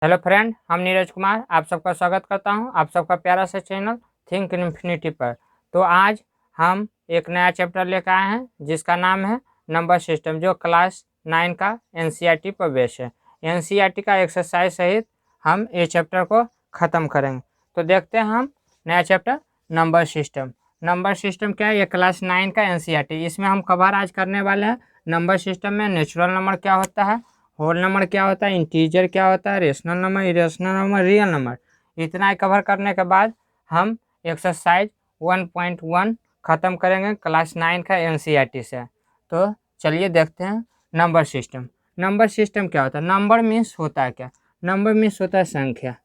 Hello friend, हम नीरज कुमार आप सबका स्वागत करता हूं आप सबका प्यारा सा चैनल थिंक इन्फिनिटी पर। तो आज हम एक नया चैप्टर लेकर आए हैं जिसका नाम है नंबर सिस्टम, जो क्लास 9 का एनसीईआरटी पर बेस है। एनसीईआरटी का एक्सरसाइज सहित हम ये चैप्टर को ख़त्म करेंगे। तो देखते हैं हम नया chapter number system. Number system क्या है? ये क्लास 9 का एनसीईआरटी, इसमें हम कवर आज करने वाले हैं नंबर सिस्टम में नेचुरल नंबर क्या होता है, होल नंबर क्या होता है, इंटीजर क्या होता है, rational number, irrational number, real number. इतना ही कवर करने के बाद हम एक्सरसाइज 1.1 ख़त्म करेंगे क्लास 9 का एनसीईआरटी से। तो चलिए देखते हैं नंबर सिस्टम। नंबर सिस्टम क्या होता है? नंबर मीन्स होता है क्या? नंबर मीन्स होता है संख्या,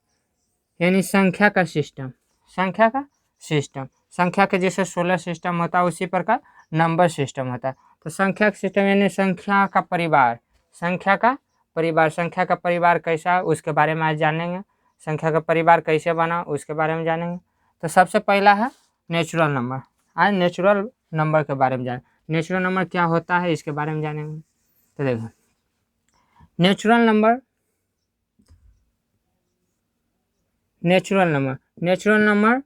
यानी संख्या का सिस्टम। संख्या का सिस्टम, संख्या के जैसे सोलर सिस्टम होता है उसी प्रकार नंबर सिस्टम होता है। तो संख्या का सिस्टम यानी संख्या का परिवार। संख्या का परिवार, संख्या का परिवार कैसा उसके बारे में आज जानेंगे। संख्या का परिवार कैसे बना उसके बारे में जानेंगे। तो सबसे पहला है नेचुरल नंबर। आज नेचुरल नंबर के बारे में जाने, नेचुरल नंबर क्या होता है इसके बारे में जानेंगे। तो देखो, natural number, natural number, natural number,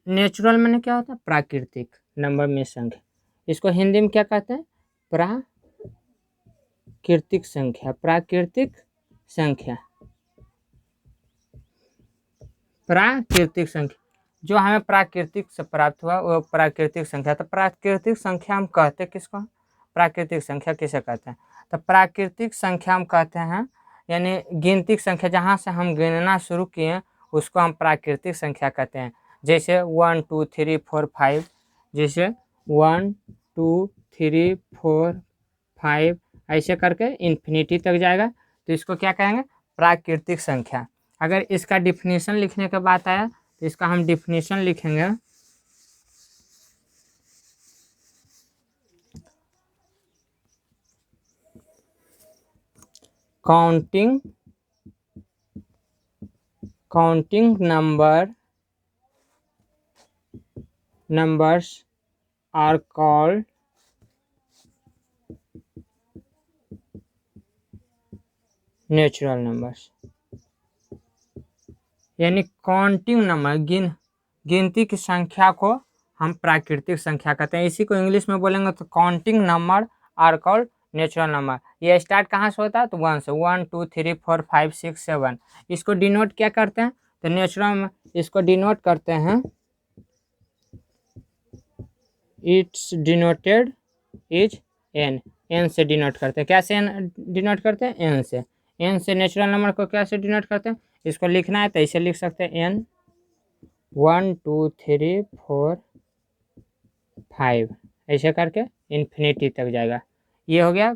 natural मैंने क्या होता है? प्राकृतिक। नंबर में संख्या, इसको हिंदी में क्या कहते हैं? प्राकृतिक संख्या। प्राकृतिक संख्या, प्राकृतिक संख्या जो हमें प्राकृतिक से प्राप्त हुआ वो प्राकृतिक संख्या। तो प्राकृतिक संख्या हम कहते किसको? प्राकृतिक संख्या किसे कहते हैं? तो प्राकृतिक संख्या हम कहते हैं यानी गिनती संख्या, जहाँ से हम गिनना शुरू किए उसको हम प्राकृतिक संख्या कहते हैं। जैसे 1 2 3 4 5, जैसे 1 2 3 4 5 ऐसे करके इन्फिनिटी तक जाएगा, तो इसको क्या कहेंगे? प्राकृतिक संख्या। अगर इसका डिफिनीशन लिखने का बात आया तो इसका हम डिफिनीशन लिखेंगे। Counting numbers are called natural numbers. यानी काउंटिंग नंबर, गिनती की संख्या को हम प्राकृतिक संख्या कहते हैं। इसी को इंग्लिश में बोलेंगे तो counting number are called natural number. ये स्टार्ट कहाँ से होता है? तो 1 से। 1 2 3 4 5 6 7। इसको डिनोट क्या करते हैं? तो नेचुरल, इसको डिनोट करते हैं, it's denoted is N. N से डिनोट करते हैं। कैसे एन डिनोट करते हैं? एन से। एन से नेचुरल नंबर को कैसे डिनोट करते हैं? इसको लिखना है तो ऐसे लिख सकते हैं, एन 1 2 3 4 5 ऐसे करके इन्फिनिटी तक जाएगा। ये हो गया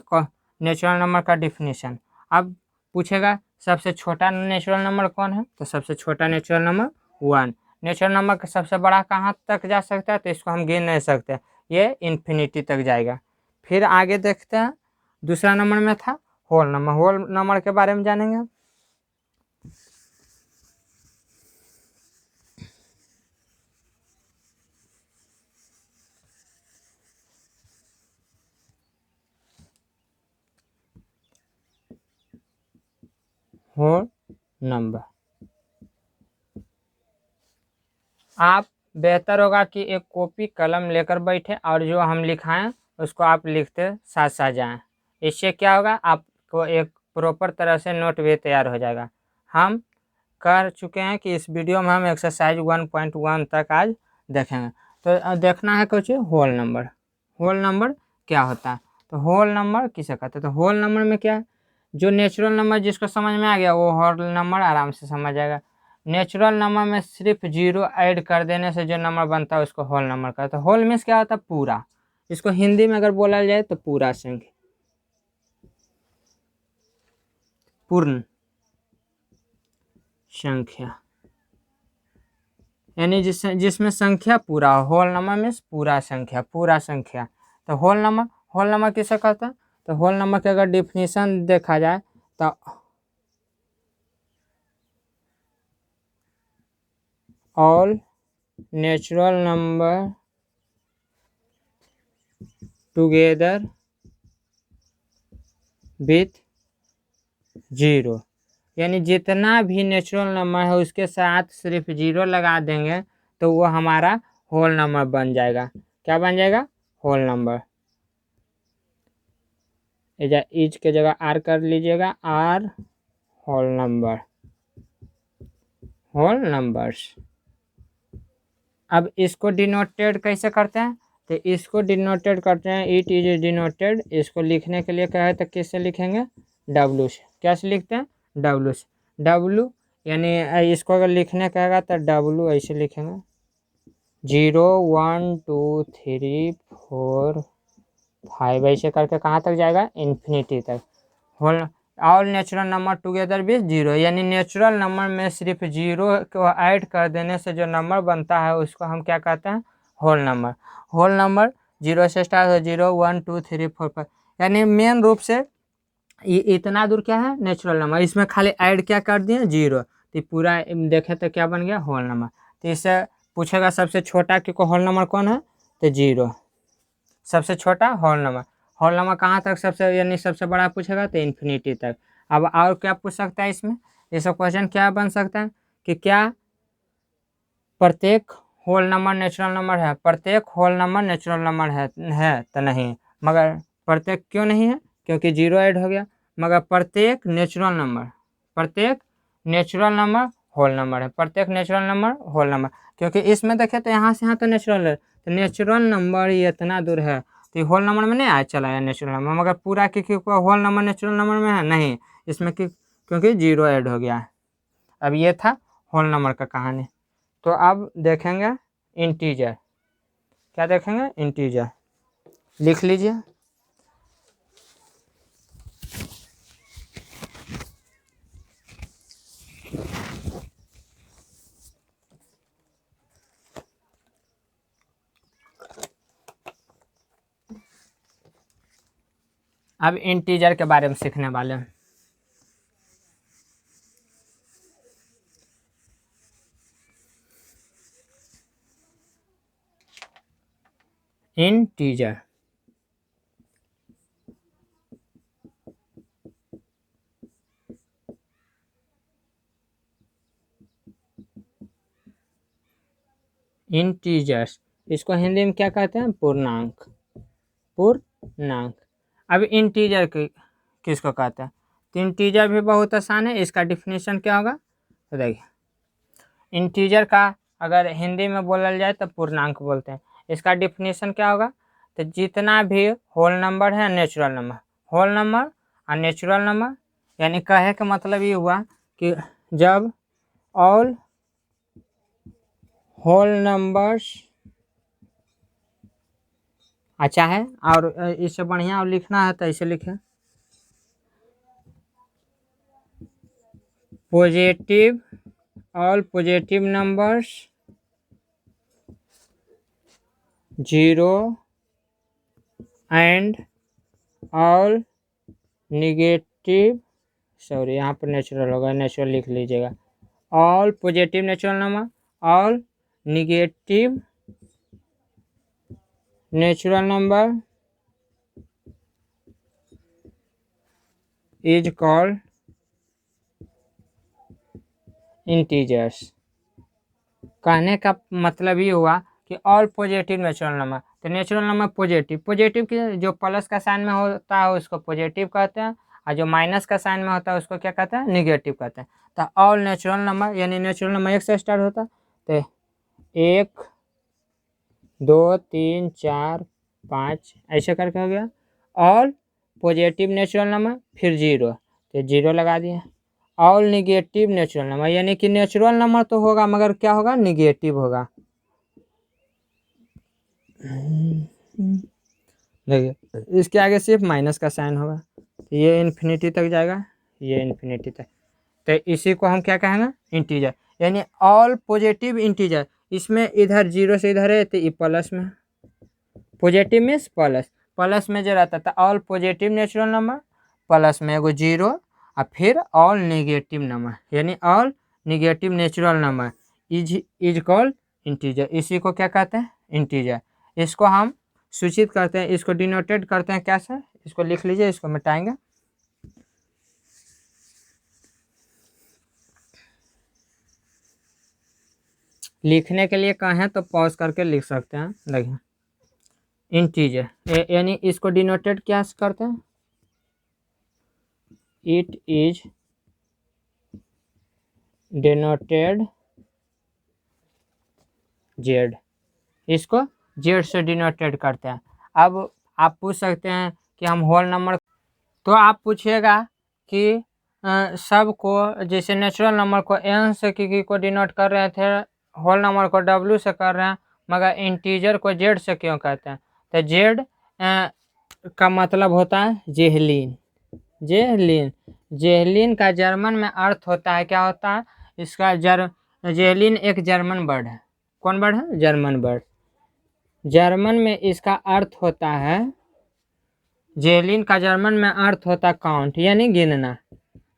नेचुरल नंबर का डिफिनीशन। अब पूछेगा सबसे छोटा नेचुरल नंबर कौन है? तो सबसे छोटा नेचुरल नंबर 1। नेचुरल नंबर का सबसे बड़ा कहाँ तक जा सकता है? तो इसको हम गिन नहीं सकते, ये इन्फिनिटी तक जाएगा। फिर आगे देखते हैं, दूसरा नंबर में था होल नंबर। होल नंबर के बारे में जानेंगे। होल नंबर, आप बेहतर होगा कि एक कॉपी कलम लेकर बैठे और जो हम लिखाएं उसको आप लिखते साथ साथ जाएं। इससे क्या होगा? आपको एक प्रॉपर तरह से नोट भी तैयार हो जाएगा। हम कर चुके हैं कि इस वीडियो में हम एक्सरसाइज 1.1 तक आज देखेंगे। तो देखना है कुछ होल नंबर। होल नंबर क्या होता है? तो होल नंबर किसे कहते हैं? तो होल नंबर में क्या है? जो नेचुरल नंबर जिसको समझ में आ गया वो होल नंबर आराम से समझ जाएगा। नेचुरल नंबर में सिर्फ जीरो ऐड कर देने से जो नंबर बनता है उसको होल नंबर कहते हैं। होल मीन्स क्या होता है? पूरा। इसको हिंदी में अगर बोला जाए तो पूरा संख्या, पूर्ण संख्या, यानी जिसमें संख्या पूरा हो। होल नंबर मीन्स पूरा संख्या, पूरा संख्या। तो होल नंबर किसे कहते हैं? तो होल नंबर के अगर डिफिनीशन देखा जाए तो all natural number together with zero, यानी जितना भी नेचुरल नंबर है उसके साथ सिर्फ जीरो लगा देंगे तो वो हमारा होल नंबर बन जाएगा। क्या बन जाएगा? Whole number. इज के जगह आर कर लीजिएगा, are whole number, whole numbers. अब इसको डिनोटेड कैसे करते हैं? तो इसको डिनोटेड करते हैं, इट इज डिनोटेड। इसको लिखने के लिए क्या है तो किससे लिखेंगे? डब्ल्यू से। कैसे लिखते हैं? डब्ल्यू से। डब्ल्यू यानी इसको अगर लिखने का है तो डब्ल्यू ऐसे लिखेंगे, 0 1 2 3 4 5 ऐसे करके कहाँ तक जाएगा? इन्फिनिटी तक। Whole all natural number together भी जीरो, यानी नेचुरल नंबर में सिर्फ जीरो को ऐड कर देने से जो नंबर बनता है उसको हम क्या कहते हैं? Whole number. Whole number zero से स्टार्ट हो, 0 1 2 3 4 5, यानी मेन रूप से इतना दूर क्या है? Natural number. इसमें खाली ऐड क्या कर दिए? जीरो। तो पूरा देखें तो क्या बन गया? Whole number. तो इससे पूछेगा सबसे छोटा कि होल नंबर कौन है? तो जीरो सबसे छोटा होल नंबर। होल नंबर कहाँ तक सबसे, यानी सबसे बड़ा पूछेगा तो इन्फिनिटी तक। अब और क्या पूछ सकता है इसमें? ये सब क्वेश्चन क्या बन सकता है कि क्या प्रत्येक होल नंबर नेचुरल नंबर है? प्रत्येक होल नंबर नेचुरल नंबर है तो नहीं। मगर प्रत्येक क्यों नहीं है? क्योंकि जीरो ऐड हो गया। मगर प्रत्येक नेचुरल नंबर, प्रत्येक नेचुरल नंबर होल नंबर है। प्रत्येक नेचुरल नंबर होल नंबर, क्योंकि इसमें देखे तो यहाँ से यहाँ तो नेचुरल है, तो नेचुरल नंबर ही इतना दूर है तो होल नंबर में नहीं आया, चला है नेचुरल नंबर। मगर पूरा क्योंकि होल नंबर नेचुरल नंबर में है नहीं, इसमें क्योंकि जीरो ऐड हो गया है। अब ये था होल नंबर का कहानी। तो अब देखेंगे इंटीजर। क्या देखेंगे? इंटीजर। लिख लीजिए। अब इंटीजर के बारे में सीखने वाले हैं। इंटीजर इंटीजर्स, इसको हिंदी में क्या कहते हैं? पूर्णांक। पूर्णांक। अब इंटीजर किसको कहते हैं? तो इंटीजर भी बहुत आसान है। इसका डिफिनीशन क्या होगा? तो देखिए, इंटीजर का अगर हिंदी में बोलल जाए तो पूर्णांक बोलते हैं। इसका डिफिनीशन क्या होगा? तो जितना भी होल नंबर है, नेचुरल नंबर, होल नंबर और नेचुरल नंबर, यानी कहे का मतलब ये हुआ कि जब ऑल होल नंबर्स, अच्छा है, और इससे बढ़िया और लिखना है तो ऐसे लिखें, positive, all positive numbers, 0 and all negative, sorry यहाँ पर नेचुरल होगा, नेचुरल लिख लीजिएगा। All positive natural number, all negative natural number is called integers. कहने का मतलब ये हुआ कि ऑल पॉजिटिव नेचुरल नंबर, तो नेचुरल नंबर पॉजिटिव, पॉजिटिव की जो प्लस का साइन में होता है उसको पॉजिटिव कहते हैं, और जो माइनस का साइन में होता है उसको क्या कहते हैं? निगेटिव कहते हैं। तो ऑल नेचुरल नंबर, यानी नेचुरल नंबर एक से स्टार्ट होता है, तो 1 2 3 4 5 ऐसे करके हो गया। ऑल पॉजिटिव नेचुरल नंबर, फिर जीरो, तो जीरो लगा दिया। ऑल निगेटिव नेचुरल नंबर, यानी कि नेचुरल नंबर तो होगा मगर क्या होगा? निगेटिव होगा। देखिए इसके आगे सिर्फ माइनस का साइन होगा, ये इन्फिनिटी तक जाएगा, ये इन्फिनिटी तक। तो इसी को हम क्या कहेंगे? इंटीजर। यानी ऑल पॉजिटिव इंटीजर, इसमें इधर जीरो से इधर है तो ये प्लस में, पॉजिटिव मीन्स प्लस, प्लस में जो रहता था all positive natural number, plus में एगो जीरो, और फिर ऑल नेगेटिव नंबर, यानी all negative natural number is called integer. इसी को क्या कहते हैं? इंटीजर। इसको हम सूचित करते हैं, इसको डिनोटेड करते हैं कैसे? इसको लिख लीजिए, इसको मिटाएंगे। लिखने के लिए कहें तो पॉज करके लिख सकते हैं। देखिए इंटीजर यानी इसको डिनोटेड क्या करते हैं, इट इज डिनोटेड जेड, इसको जेड से डिनोटेड करते हैं। अब आप पूछ सकते हैं कि हम होल नंबर, तो आप पूछिएगा कि सबको जैसे नेचुरल नंबर को एन से को डिनोट कर रहे थे, होल नंबर को डब्ल्यू से कर रहे हैं, मगर इंटीजर को जेड से क्यों कहते हैं? तो जेड का मतलब होता है जेहलीन। जेहलीन, जेहलीन का जर्मन में अर्थ होता है, क्या होता है इसका? जेहलीन एक जर्मन वर्ड है। कौन वर्ड है? German word. जर्मन में इसका अर्थ होता है, जेहलीन का जर्मन में अर्थ होता है काउंट, यानी गिनना,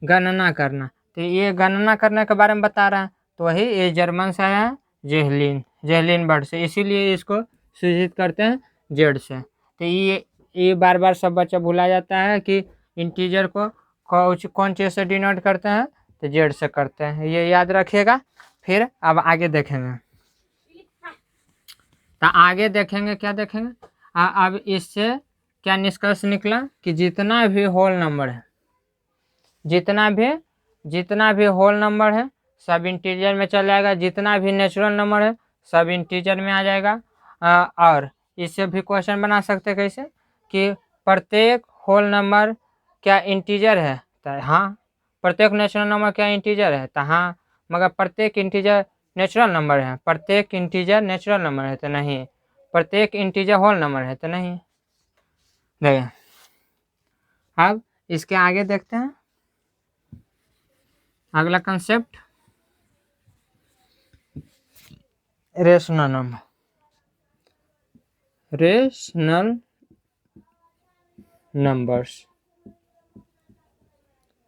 गणना करना। तो ये गणना करने के बारे में बता रहा है, तो वही ये जर्मन से है जेहलीन, जेहलीन वर्ड से, इसीलिए इसको सूचित करते हैं जेड से। तो ये बार बार सब बच्चा भूला जाता है कि इंटीजर को कौन चीज़ से डिनोट करते हैं, तो जेड से करते हैं, ये याद रखिएगा। फिर अब आगे देखेंगे, तो आगे देखेंगे क्या देखेंगे, अब इससे क्या निष्कर्ष निकला कि जितना भी होल नंबर है, जितना भी होल नंबर है सब इंटीजर में चल जाएगा, जितना भी नेचुरल नंबर है सब इंटीजर में आ जाएगा। और इससे भी क्वेश्चन बना सकते हैं कैसे कि प्रत्येक होल नंबर क्या इंटीजर है? तो हाँ। प्रत्येक नेचुरल नंबर क्या इंटीजर है? तो हाँ। मगर प्रत्येक इंटीजर नेचुरल नंबर है? प्रत्येक इंटीजर नेचुरल नंबर है? तो नहीं। प्रत्येक इंटीजर होल नंबर है? तो नहीं। देखिए अब इसके आगे देखते हैं अगला concept, rational number. Rational numbers,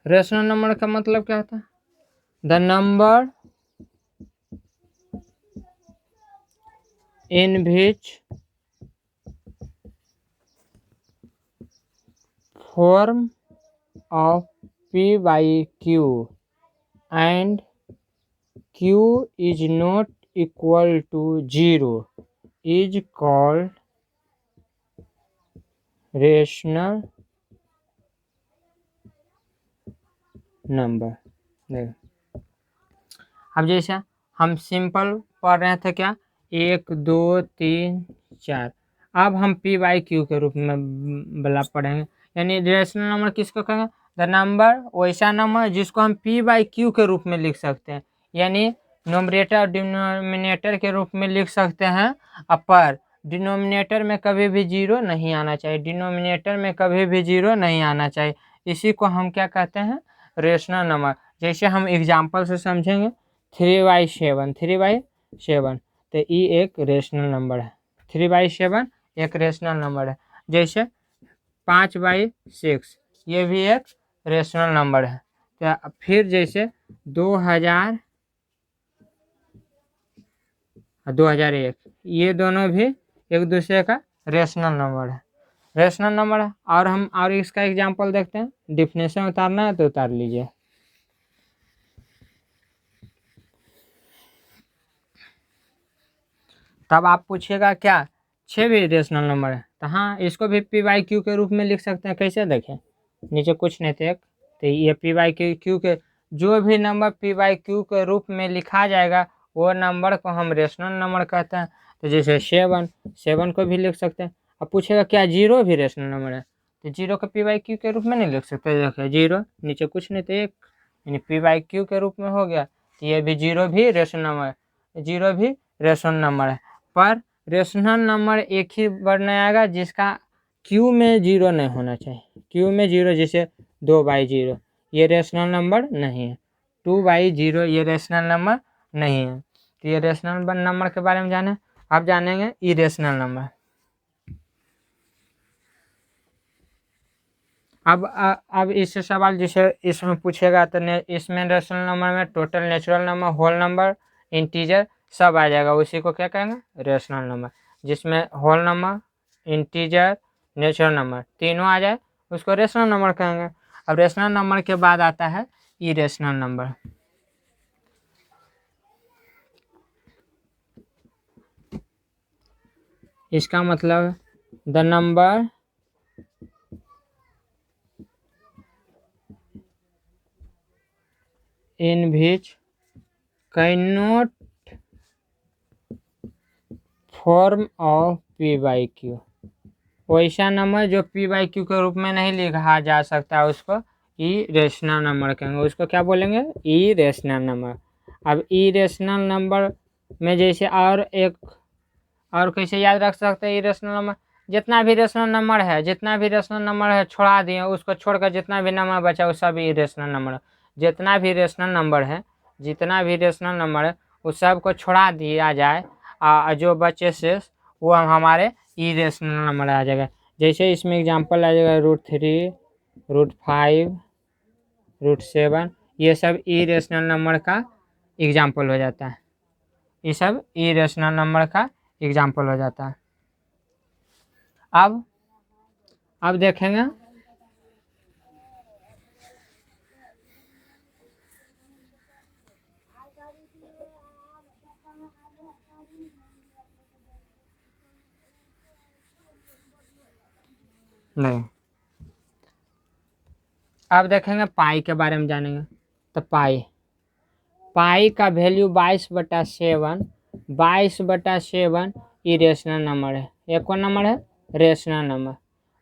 rational number का मतलब क्या होता है? The number in which form of p by q and q is not equal to 0 is called rational number। अब जैसे हम सिंपल पढ़ रहे थे क्या, 1 2 3 4, अब हम p बाई क्यू के रूप में बला पढ़ेंगे, यानी रेशनल नंबर किसको कहेंगे? द नंबर, वैसा नंबर जिसको हम p बाई क्यू के रूप में लिख सकते हैं, यानी नोमरेटर और डिनोमिनेटर के रूप में लिख सकते हैं। पर डिनोमिनेटर में कभी भी जीरो नहीं आना चाहिए, डिनोमिनेटर में कभी भी जीरो नहीं आना चाहिए, इसी को हम क्या कहते हैं? Rational number. जैसे हम एग्जाम्पल से समझेंगे, 3/7, 3/7, तो ये एक रेशनल नंबर है। 3/7 एक रेशनल नंबर है। जैसे 5/6 ये भी एक रेशनल नंबर है। तो फिर जैसे 2000 2001 ये दोनों भी एक दूसरे का रेशनल नंबर है, रेशनल नंबर है। और हम और इसका एग्जांपल देखते हैं, डिफिनेशन उतारना है तो उतार लीजिए। तब आप पूछिएगा क्या 6 भी रेशनल नंबर है? तो हाँ, इसको भी पी बाई क्यू के रूप में लिख सकते हैं। कैसे देखें, नीचे कुछ नहीं थे, तो ये पी बाई क्यू के जो भी नंबर पी बाई क्यू के रूप में लिखा जाएगा वो नंबर को हम रेशनल नंबर कहते हैं। तो जैसे 7 को भी लिख सकते हैं। अब पूछेगा क्या 0 भी रेशनल नंबर है? तो 0 को पी बाई क्यू के रूप में नहीं लिख सकते। देखिए 0 नीचे कुछ नहीं, तो 1, यानी पी बाई क्यू के रूप में हो गया। तो ये भी 0 भी रेशनल नंबर है, 0 भी रेशनल नंबर है। पर रेशनल नंबर एक ही वर्ड नहीं आएगा जिसका क्यू में 0 नहीं होना चाहिए। क्यू में 0, जैसे 2/0 ये रेशनल नंबर नहीं है, 2/0 ये रेशनल नंबर नहीं है। तो ये रेशनल नंबर के बारे में जाने। अब जानेंगे इरेशनल नंबर। अब इससे सवाल जिसे इसमें पूछेगा तो इसमें रेशनल नंबर में total, natural number, whole number, integer सब आ जाएगा, उसी को क्या कहेंगे? Rational number. जिसमें whole number, integer, natural number तीनों आ जाए उसको रेशनल नंबर कहेंगे। अब रेशनल नंबर के बाद आता है इरेशनल नंबर। इसका मतलब the number in which cannot form of P by Q, वैसा नंबर जो पी बाई क्यू के रूप में नहीं लिखा जा सकता, उसको ई रेशनल नंबर कहेंगे। उसको क्या बोलेंगे? ई रेशनल नंबर। अब ई रेशनल नंबर में जैसे और कैसे याद रख सकते हैं? ई रेशनल नंबर जितना भी रेशनल नंबर है छोड़ा दिए, उसको छोड़कर जितना भी नंबर बचा वो सब ई रेशनल नंबर। जितना भी रेशनल नंबर है उस सब को छोड़ा दिया जाए, जो बचे शेष वो हमारे ई रेशनल नंबर आ जाएगा। जैसे इसमें एग्जांपल आ जाएगा √3, √5, √7, ये सब ई रेशनल नंबर का एग्जांपल हो जाता है। ये सब ई रेशनल नंबर का एग्जांपल हो जाता है। अब देखेंगे नहीं, अब देखेंगे पाई के बारे में जानेंगे। तो पाई का वैल्यू 22/7 इरेशनल नंबर है। एक कौन नंबर है? Rational number.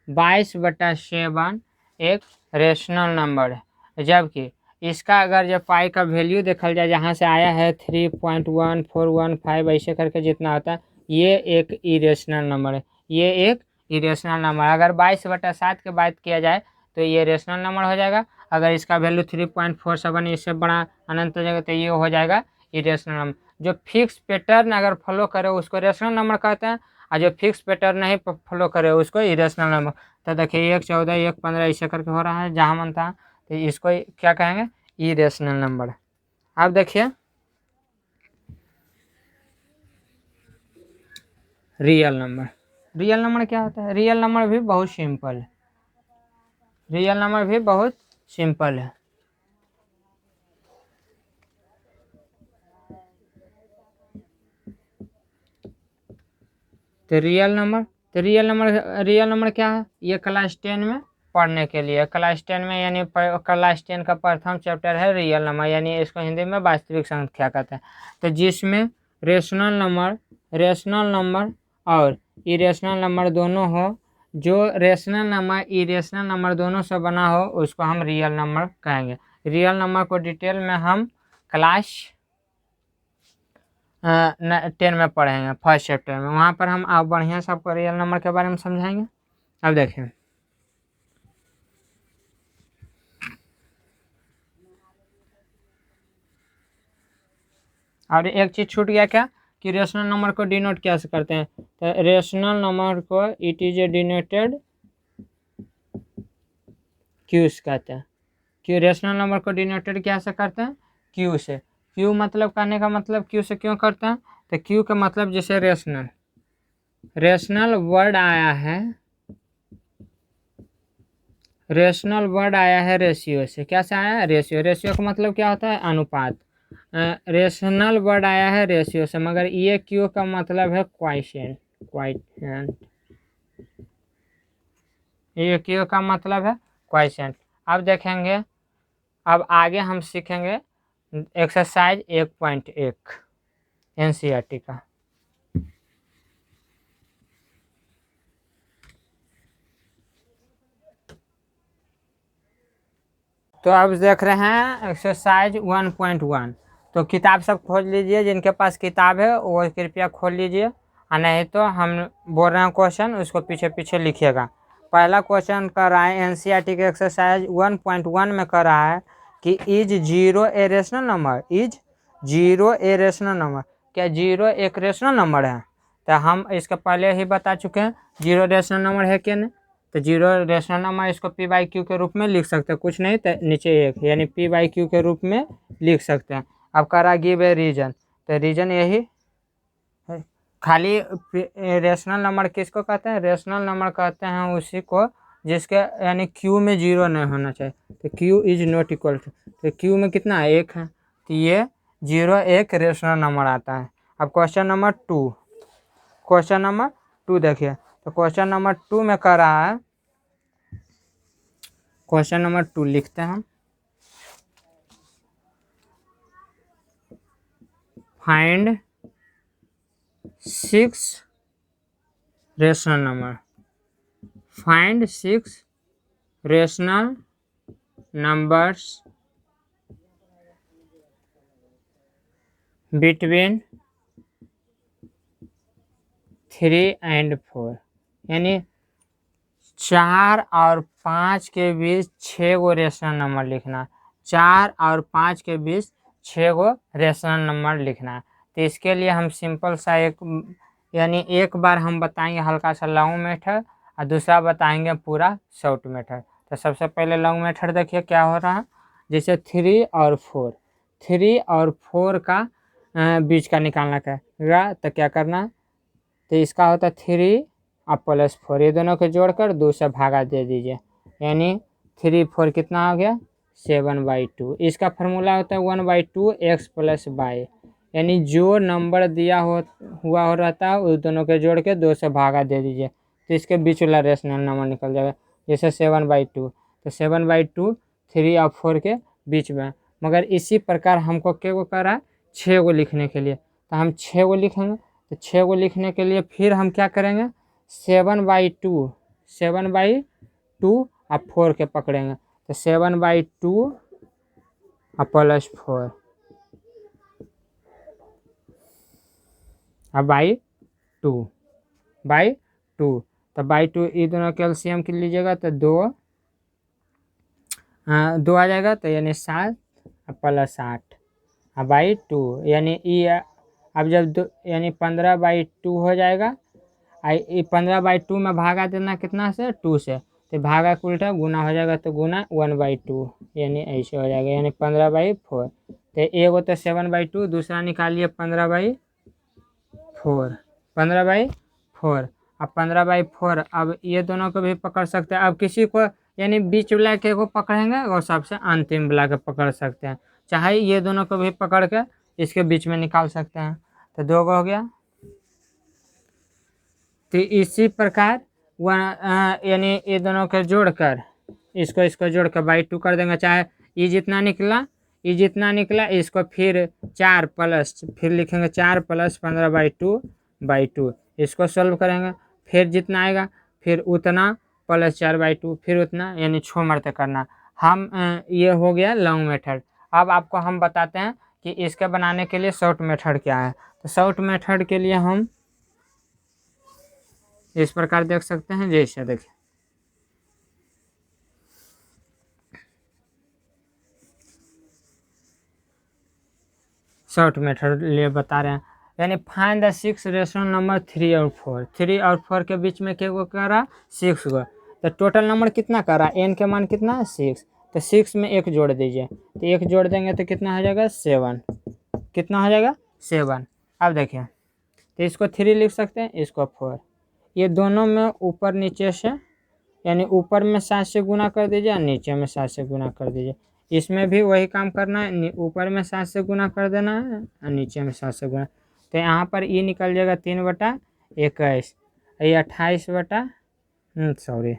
22/7 एक रेशनल नंबर है, जबकि इसका अगर जब पाई का वैल्यू देखा जाए, जहाँ से आया है 3.1415 ऐसे करके जितना होता है, ये एक इरेशनल नंबर है। ये एक इरेशनल नंबर, अगर 22/7 की बात किया जाए तो ये रेशनल नंबर हो जाएगा। अगर इसका वैल्यू 3.47 इससे बड़ा अनंत हो जाएगा तो ये हो जाएगा इरेशनल नंबर। जो फिक्स पैटर्न अगर फॉलो करे उसको रेशनल नंबर कहते हैं, और जो फिक्स पैटर्न नहीं फॉलो करे उसको इरेशनल नंबर। तो देखिए 1, 14, 1, 15 ऐसे करके हो रहा है जहाँ मनता है, तो इसको क्या कहेंगे? Irrational number. अब देखिए रियल नंबर। रियल नंबर क्या होता है? रियल नंबर भी बहुत सिंपल है। तो रियल नंबर क्या है? ये क्लास 10 में पढ़ने के लिए, क्लास 10 में यानी क्लास 10 का प्रथम चैप्टर है रियल नंबर, यानी इसको हिंदी में वास्तविक संख्या कहते हैं। तो जिसमें रेशनल नंबर और इरेशनल नंबर दोनों हो, जो रेशनल नंबर इरेशनल नंबर दोनों से बना हो उसको हम रियल नंबर कहेंगे। रियल नंबर को डिटेल में हम क्लास 10 में पढ़ेंगे, फर्स्ट चैप्टर में। वहाँ पर हम आप बढ़िया से आपको रियल नंबर के बारे में समझाएंगे। अब देखें, और एक चीज छूट गया क्या, कि रेशनल नंबर को डिनोट कैसे करते हैं? तो रेशनल नंबर को it is a denoted Q से कहते हैं। क्यू रेशनल नंबर को डिनोटेड कैसे करते हैं? क्यू से। क्यू मतलब कहने का मतलब क्यू से क्यों करते हैं? तो क्यू का मतलब जैसे रेशनल वर्ड आया है रेशियो से। क्या से आया है? रेशियो का मतलब क्या होता है? अनुपात। रेशनल वर्ड आया है रेशियो से, मगर ये क्यू का मतलब है क्वाइशेंट। ये क्यू का मतलब है क्वाइशेंट। अब देखेंगे, अब आगे हम सीखेंगे एक्सरसाइज 1.1 एनसीईआरटी का। तो अब देख रहे हैं एक्सरसाइज 1.1। तो किताब सब खोल लीजिए, जिनके पास किताब है वो कृपया खोल लीजिए, और नहीं तो हम बोल रहे हैं क्वेश्चन, उसको पीछे पीछे लिखिएगा। पहला क्वेश्चन कर रहा है एनसीईआरटी के एक्सरसाइज 1.1 में कर रहा है कि is 0 a rational number? Is 0 a rational number? क्या 0 एक रेशनल नंबर है? तो हम इसके पहले ही बता चुके हैं 0 रेशनल नंबर है क्या नहीं। तो 0 रेशनल नंबर इसको पी बाई क्यू के रूप में लिख सकते हैं, कुछ नहीं तो नीचे 1 यानी पी बाई क्यू के रूप में लिख सकते हैं। अब करा गिव ए रीजन, तो रीजन यही है। खाली रेशनल नंबर किसको कहते हैं? रेशनल नंबर कहते हैं उसी को जिसके यानी क्यू में 0 नहीं होना चाहिए। तो Q is not equal to, तो क्यू में कितना है? 1 है, तो ये 0 एक रेशनल नंबर आता है। अब क्वेश्चन नंबर 2 2 देखिए, तो क्वेश्चन नंबर 2 में कह रहा है, क्वेश्चन नंबर 2 लिखते हैं हम, find 6 rational number, find 6 rational numbers between 3 and 4, यानी 4 और 5 के बीच 6 गो रेशनल नंबर लिखना, 4 और 5 के बीच 6 गो रेशनल नंबर लिखना। तो इसके लिए हम सिंपल सा यानी एक बार हम बताएंगे हल्का सा लॉन्ग मेथड और दूसरा बताएंगे पूरा शॉर्ट मेथड। तो सबसे पहले लॉन्ग मेथड देखिए क्या हो रहा है, जैसे 3 और 4, 3 और 4 का बीच का निकालना करेगा तो क्या करना, तो इसका होता है 3 और +4, ये दोनों को जोड़कर 2 से भागा दे दीजिए, यानी 3 4 कितना हो गया 7/2। इसका फार्मूला होता है 1/2 x + y, यानी जो नंबर दिया हुआ हो रहता है उस दोनों के जोड़ के 2 से भागा दे दीजिए, तो इसके बीच वाला रेशनल नंबर निकल जाएगा। जैसे 7/2, तो 7/2 3 और 4 के बीच में। मगर इसी प्रकार हमको क्या को कर रहा है 6 गो लिखने के लिए, तो हम 6 गो लिखेंगे। तो 6 गो लिखने के लिए फिर हम क्या करेंगे 7/2 और 4 के पकड़ेंगे, तो 7/2 और +4 और बाई 2, तो बाई 2 ये दोनों के एलसीएम के लीजिएगा तो 2 आ जाएगा, तो यानी 7 और +8 और बाई 2, यानी ये अब जब यानी 15/2 हो जाएगा। 15/2 में भागा देना कितना से 2 से, तो भागा का उल्टा गुना हो जाएगा, तो गुना 1/2, यानी ऐसे हो जाएगा, यानी 15/4। तो एगो तो 7/2, दूसरा निकालिए 15/4, 15/4 अब 15/4। अब ये दोनों को भी पकड़ सकते हैं। अब किसी को यानी बीच वाला के को पकड़ेंगे और सबसे अंतिम वाला के पकड़ सकते हैं, चाहे ये दोनों को भी पकड़ के इसके बीच में निकाल सकते हैं। तो 2 गो हो गया। तो इसी प्रकार यानी ये दोनों को जोड़कर इसको जोड़कर बाई 2 कर देंगे, चाहे ये जितना निकला इसको फिर 4 प्लस फिर लिखेंगे 4 + 15/2 इसको सॉल्व करेंगे, फिर जितना आएगा फिर उतना + 4/2 फिर उतना, यानी 6 मरते करना। हम ये हो गया लॉन्ग मेथड। अब आपको हम बताते हैं कि इसके बनाने के लिए शॉर्ट मेथड क्या है। तो शॉर्ट मेथड के लिए हम इस प्रकार देख सकते हैं, जैसे देखिए शॉर्ट मेथड लिए बता रहे हैं, यानी फाइंड द 6 रेशनल नंबर 3 और 4, 3 और 4 के बीच में क्या को कर रहा 6 गो। तो टोटल नंबर कितना कर रहा है, n के मान कितना है 6, तो 6 में 1 जोड़ दीजिए, तो 1 जोड़ देंगे तो कितना हो जाएगा 7, कितना हो जाएगा 7। अब देखिए तो इसको 3 लिख सकते हैं, इसको 4, ये दोनों में ऊपर नीचे से यानी ऊपर में 7 से गुना कर दीजिए और नीचे में 7 से गुना कर दीजिए। इसमें भी वही काम करना है, ऊपर में 7 से गुना कर देना है और नीचे में 7 से गुना। तो यहाँ पर ये निकल जाएगा 3/21, ये 28 सॉरी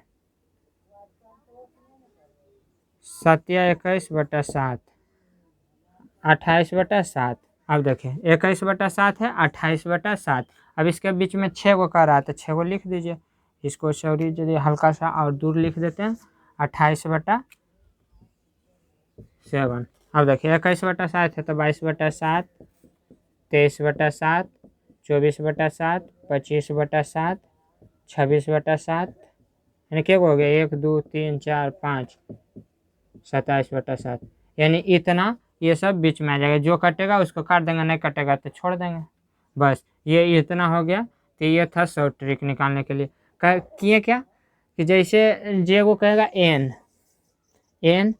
27/7, 28/7। अब देखिए 21/7 है, 28/7। अब इसके बीच में 6 गो कर रहा है, तो 6 गो लिख दीजिए, इसको सॉरी यदि हल्का सा और दूर लिख देते हैं 28/7। अब देखिए 21/7 है तो 22/7, 23/7, 24/7, 25/7, 26/7, यानी क्या हो गया 1 2 3 4 5 27/7, यानी इतना ये सब बीच में आ जाएगा। जो कटेगा उसको काट देंगे, नहीं कटेगा तो छोड़ देंगे। बस ये इतना हो गया। तो ये था शॉर्ट ट्रिक निकालने के लिए। किए क्या कि जैसे जे को कहेगा एन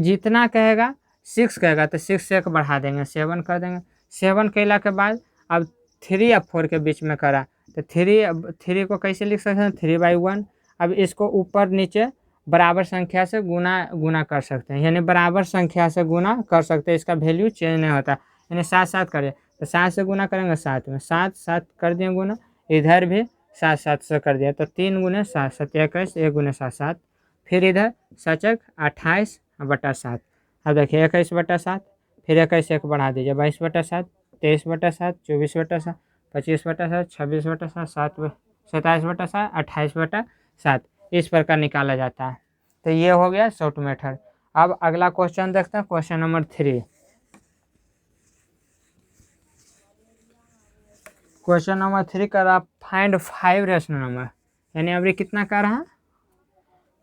जितना कहेगा 6 कहेगा तो 6 से 1 बढ़ा देंगे 7 कर देंगे। 7 कैला के बाद अब 3 और 4 के बीच में करा तो 3 को कैसे लिख सकते हैं 3/1। अब इसको ऊपर नीचे बराबर संख्या से गुना कर सकते हैं, यानी बराबर संख्या से गुना कर सकते हैं, इसका वैल्यू चेंज नहीं होता। यानी 7 7 करें तो 7 से गुना करेंगे 7 में 7 7 कर दिए गुना, इधर भी 7 7 से कर दिया, तो 3 गुने 7 7 21, 1 गुने 7 7। फिर इधर सचक 28/7। अब देखिए 21/7, फिर 21 एक बढ़ा दीजिए, 22/7, 23/7, 24/7, 25/7, 26/7, 27/7, 28/7, इस प्रकार निकाला जाता है। तो ये हो गया शॉर्ट मेथड। अब अगला क्वेश्चन देखते हैं, क्वेश्चन नंबर 3। क्वेश्चन नंबर 3 कर रहा फाइंड 5 रेशनल नंबर, यानी अभी कितना कर रहा है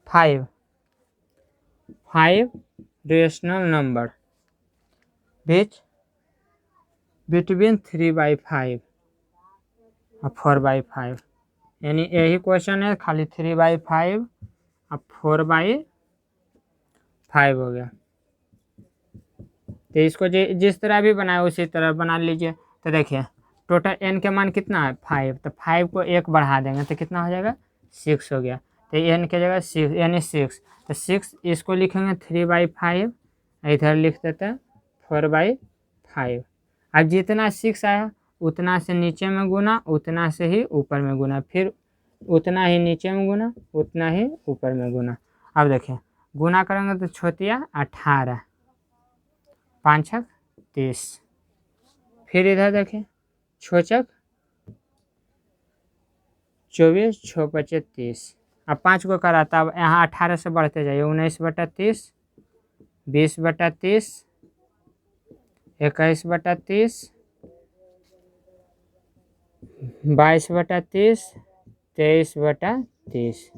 5 रेशनल नंबर बिटवीन 3/5 और 4/5, यानी यही क्वेश्चन है, खाली 3/5 और 4/5 हो गया। तो इसको जिस तरह भी बनाए उसी तरह बना लीजिए। तो देखिए टोटल एन के मान कितना है 5, तो 5 को 1 बढ़ा देंगे तो कितना हो जाएगा 6 हो गया। तो एन के जगह 6 यानी 6, तो 6 इसको लिखेंगे 3/5, इधर लिख देते हैं 4/5। अब जितना 6 आया उतना से नीचे में गुना, उतना से ही ऊपर में गुना, फिर उतना ही नीचे में गुना, उतना ही ऊपर में गुना। अब देखिए गुना करेंगे तो छोटिया 18, 5 छक 30, फिर इधर देखें छोचक 24, 6 पचे 30। अब 5 को करा, तब यहाँ 18 से बढ़ते जाइए, 19/30, 20/30, 21/30, 22/30, 23/30।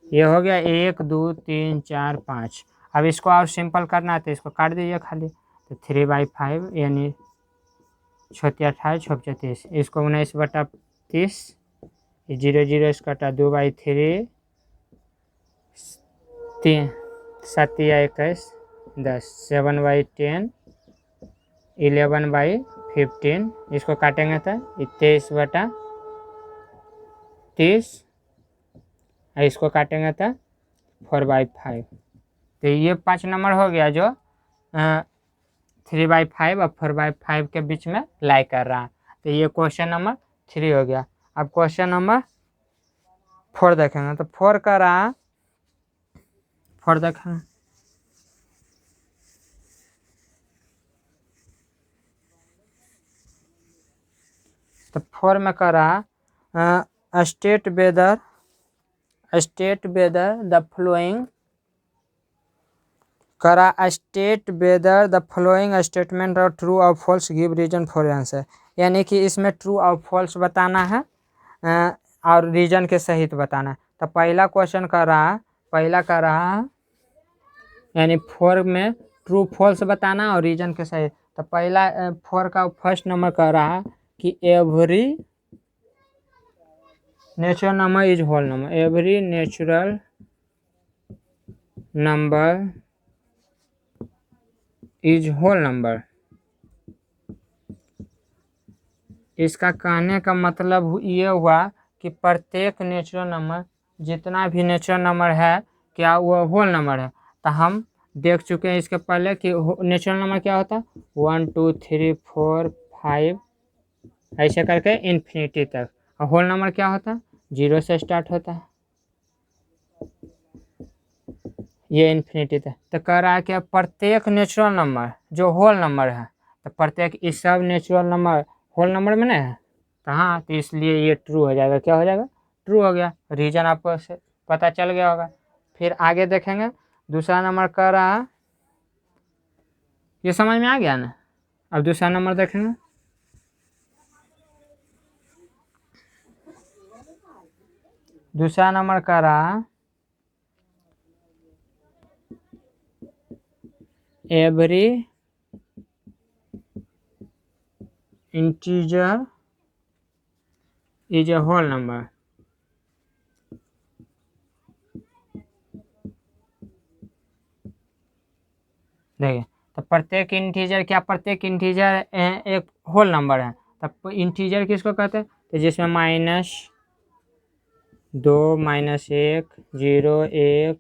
ये हो गया 1 2 3 4 5। अब इसको और सिंपल करना है तो इसको काट दीजिए खाली, तो 3/5 यानी 36 28 6 30, इसको 19/30, 0 0 इसका कटा 2/3, 3 7 या 21 10, 7/10, 11/15, इसको काटेंगे तो 23/30, इसको काटेंगे तो 4/5। तो ये 5 नंबर हो गया जो 3/5 और 4/5 के बीच में लाई कर रहा है। तो ये क्वेश्चन नंबर 3 हो गया। अब क्वेश्चन नंबर 4 देखेंगे, तो 4 का रहा 4 देखेंगे, तो 4 में कर रहा स्टेट वेदर द फ्लोइंग, करा state whether the following statement और ट्रू और false, give reason for answer, यानी कि इसमें ट्रू और फॉल्स बताना है और रीजन के सहित बताना है। तो पहला क्वेश्चन कर रहा यानी 4 में ट्रू फॉल्स बताना और रीजन के सहित। तो पहला 4 का फर्स्ट नंबर कर रहा कि every natural number is whole number, every natural number is whole number. इसका कहने का मतलब ये हुआ कि प्रत्येक नेचुरल नंबर, जितना भी नेचुरल नंबर है क्या वो होल नंबर है। तो हम देख चुके हैं इसके पहले कि नेचुरल नंबर क्या होता है 1 2 3 4 5 ऐसे करके इन्फिनिटी तक, और होल नंबर क्या होता है 0 से स्टार्ट होता है, ये इन्फिनिटी तक। तो कह रहा है कि प्रत्येक नेचुरल नंबर जो होल नंबर है, तो प्रत्येक इस सब नेचुरल नंबर होल नंबर में नहीं है, तो हाँ, तो इसलिए ये ट्रू हो जाएगा। क्या हो जाएगा ट्रू हो गया, रीजन आपको पता चल गया होगा। फिर आगे देखेंगे दूसरा नंबर कह रहा, ये समझ में आ गया ना। अब दूसरा नंबर देखेंगे, दूसरा नंबर कह रहा every integer is a whole number. देखिए तो प्रत्येक इंटीजर क्या, प्रत्येक इंटीजर एक होल नंबर है। तब इंटीजर किसको कहते हैं, तो जिसमें -2 -1 0 1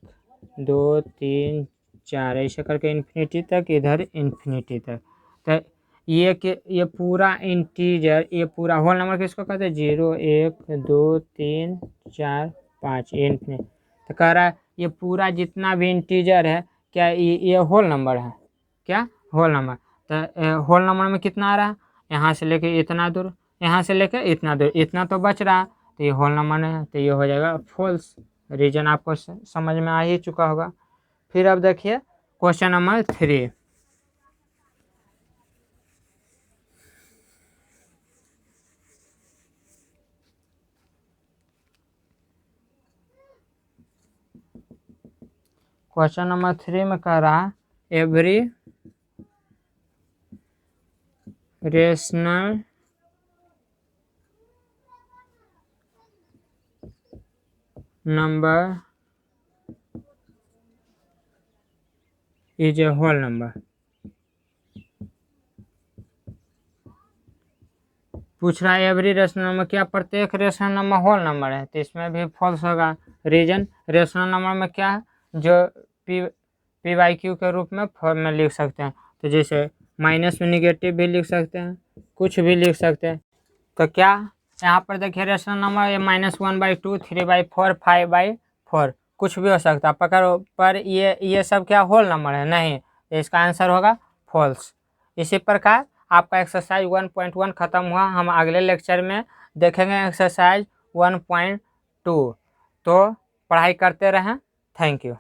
2 3 4 ऐसे करके इन्फिनिटी तक, इधर इन्फिनिटी तक। तो ये पूरा इंटीजर, ये पूरा होल नंबर किसको कहते हैं? 0 1 2 3 4 5 इनफिनिट। तो कह रहा है ये पूरा जितना भी इंटीजर है क्या ये होल नंबर है? क्या होल नंबर? तो होल नंबर में कितना आ रहा है? यहाँ से लेके इतना दूर, यहाँ से लेके इतना दूर, इतना तो बच रहा, तो ये होल नंबर है, तो ये हो जाएगा फॉल्स। रीजन आपको समझ में आ ही चुका होगा। फिर अब देखिए क्वेश्चन नंबर 3। क्वेश्चन नंबर 3 में कह रहा every rational number is a whole number. पूछ रहा है एवरी रेशनल नंबर, क्या प्रत्येक रेशनल नंबर होल नंबर है? तो इसमें भी फॉल्स होगा। रीजन रेशनल नंबर में क्या है, जो पी/क्यू के रूप में फॉर्म में लिख सकते हैं। तो जैसे माइनस में निगेटिव भी लिख सकते हैं, कुछ भी लिख सकते हैं। तो क्या यहाँ पर देखिए रेशनल नंबर ये -1/2 3/4 5/4 कुछ भी हो सकता है पर ये सब क्या होल नंबर है? नहीं, इसका आंसर होगा फॉल्स। इसी प्रकार आपका एक्सरसाइज 1.1 खत्म हुआ। हम अगले लेक्चर में देखेंगे एक्सरसाइज 1.2। तो पढ़ाई करते रहें। Thank you.